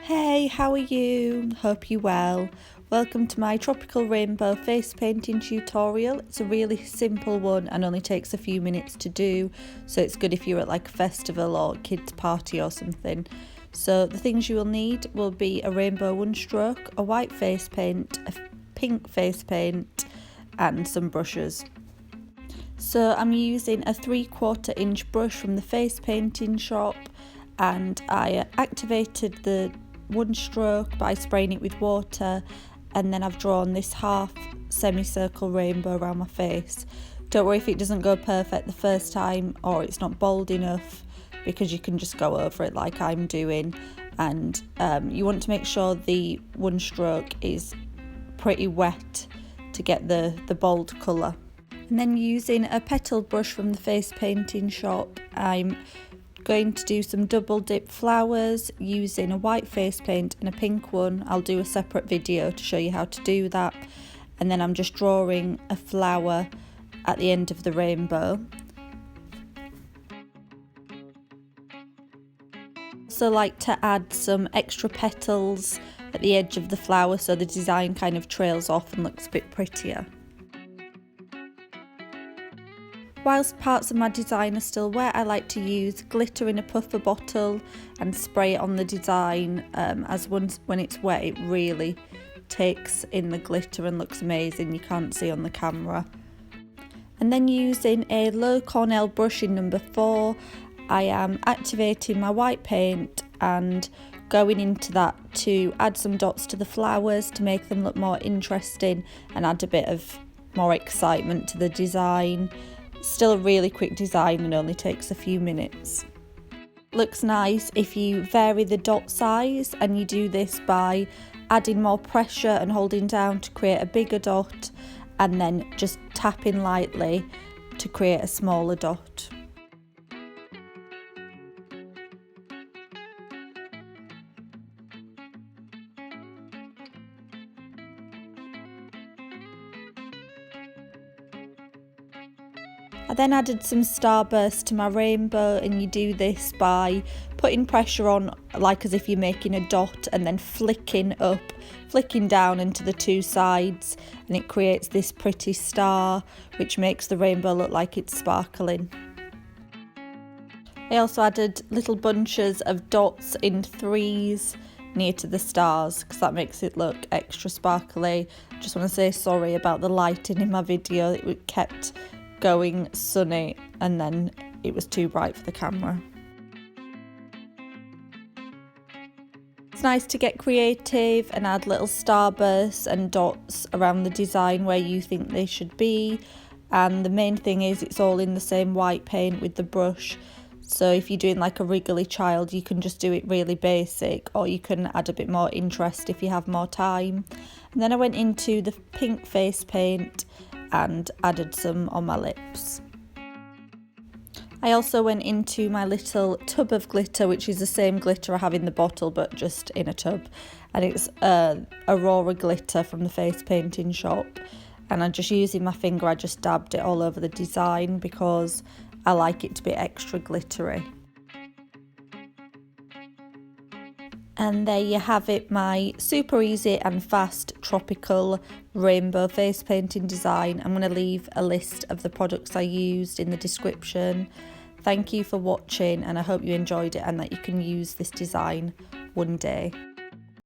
Hey, how are you? Hope you're well. Welcome to my tropical rainbow face painting tutorial. It's a really simple one and only takes a few minutes to do, so it's good if you're at like a festival or kids party or something. So the things you will need will be a rainbow one stroke, a white face paint, a pink face paint and some brushes. So I'm using a 3/4 inch brush from the face painting shop, and I activated the one stroke by spraying it with water, and then I've drawn this half semicircle rainbow around my face. Don't worry if it doesn't go perfect the first time or it's not bold enough, because you can just go over it like I'm doing, and you want to make sure the one stroke is pretty wet to get the bold colour. And then using a petal brush from the face painting shop, I'm going to do some double dip flowers using a white face paint and a pink one. I'll do a separate video to show you how to do that. And then I'm just drawing a flower at the end of the rainbow. Also like to add some extra petals at the edge of the flower so the design kind of trails off and looks a bit prettier. Whilst parts of my design are still wet, I like to use glitter in a puffer bottle and spray it on the design, as when it's wet it really takes in the glitter and looks amazing, you can't see on the camera. And then using a low Cornell brush in number 4, I am activating my white paint and going into that to add some dots to the flowers to make them look more interesting and add a bit of more excitement to the design. Still a really quick design and only takes a few minutes. Looks nice if you vary the dot size, and you do this by adding more pressure and holding down to create a bigger dot, and then just tapping lightly to create a smaller dot. I then added some starburst to my rainbow, and you do this by putting pressure on like as if you're making a dot, and then flicking down into the two sides, and it creates this pretty star which makes the rainbow look like it's sparkling. I also added little bunches of dots in threes near to the stars because that makes it look extra sparkly. Just want to say sorry about the lighting in my video, it kept going sunny and then it was too bright for the camera. It's nice to get creative and add little starbursts and dots around the design where you think they should be, and the main thing is it's all in the same white paint with the brush. So if you're doing like a wriggly child, you can just do it really basic, or you can add a bit more interest if you have more time. And then I went into the pink face paint and added some on my lips. I also went into my little tub of glitter, which is the same glitter I have in the bottle but just in a tub, and it's Aurora glitter from the face painting shop, and I'm just using my finger, I just dabbed it all over the design because I like it to be extra glittery. And there you have it, my super easy and fast tropical rainbow face painting design. I'm going to leave a list of the products I used in the description. Thank you for watching, and I hope you enjoyed it and that you can use this design one day.